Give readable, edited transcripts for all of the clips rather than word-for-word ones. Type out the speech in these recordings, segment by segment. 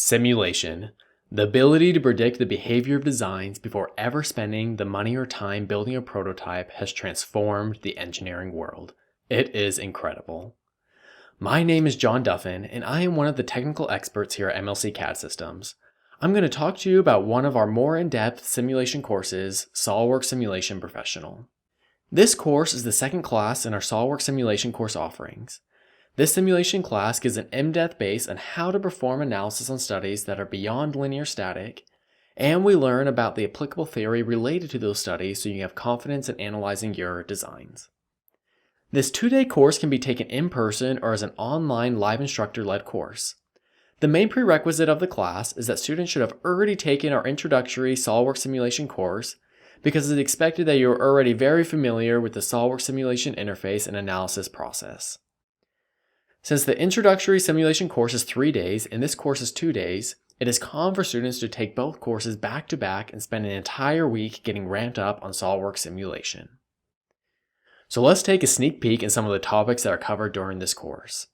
Simulation. The ability to predict the behavior of designs before ever spending the money or time building a prototype has transformed the engineering world. It is incredible. My name is John Duffin, and I am one of the technical experts here at MLC CAD Systems. I'm going to talk to you about one of our more in-depth simulation courses, SOLIDWORKS Simulation Professional. This course is the second class in our SOLIDWORKS Simulation course offerings. This simulation class gives an in-depth base on how to perform analysis on studies that are beyond linear static, and we learn about the applicable theory related to those studies so you have confidence in analyzing your designs. This 2-day course can be taken in person or as an online live instructor-led course. The main prerequisite of the class is that students should have already taken our introductory SOLIDWORKS simulation course because it's expected that you are already very familiar with the SOLIDWORKS simulation interface and analysis process. Since the introductory simulation course is 3 days and this course is 2 days, it is common for students to take both courses back to back and spend an entire week getting ramped up on SOLIDWORKS simulation. So let's take a sneak peek at some of the topics that are covered during this course.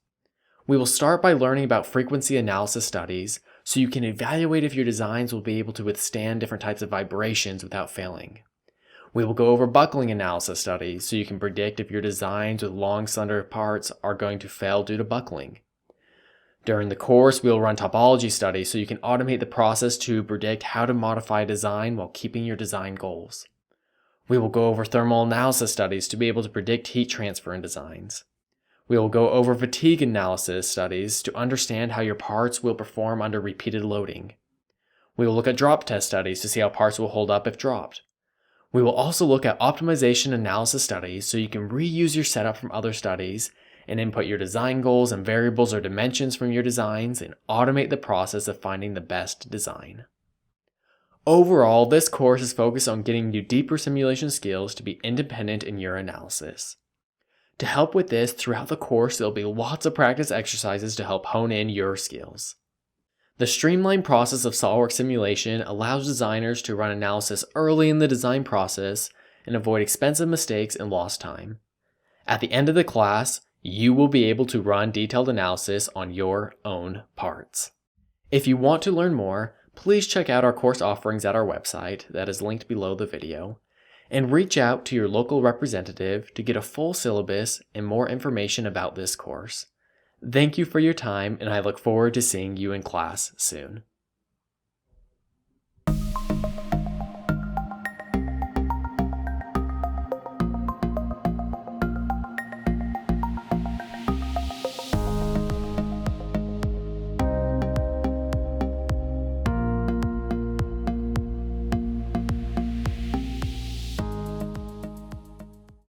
We will start by learning about frequency analysis studies so you can evaluate if your designs will be able to withstand different types of vibrations without failing. We will go over buckling analysis studies so you can predict if your designs with long slender parts are going to fail due to buckling. During the course, we will run topology studies so you can automate the process to predict how to modify a design while keeping your design goals. We will go over thermal analysis studies to be able to predict heat transfer in designs. We will go over fatigue analysis studies to understand how your parts will perform under repeated loading. We will look at drop test studies to see how parts will hold up if dropped. We will also look at optimization analysis studies so you can reuse your setup from other studies and input your design goals and variables or dimensions from your designs and automate the process of finding the best design. Overall, this course is focused on getting you deeper simulation skills to be independent in your analysis. To help with this, throughout the course, there will be lots of practice exercises to help hone in your skills. The streamlined process of SOLIDWORKS simulation allows designers to run analysis early in the design process and avoid expensive mistakes and lost time. At the end of the class, you will be able to run detailed analysis on your own parts. If you want to learn more, please check out our course offerings at our website that is linked below the video, and reach out to your local representative to get a full syllabus and more information about this course. Thank you for your time, and I look forward to seeing you in class soon.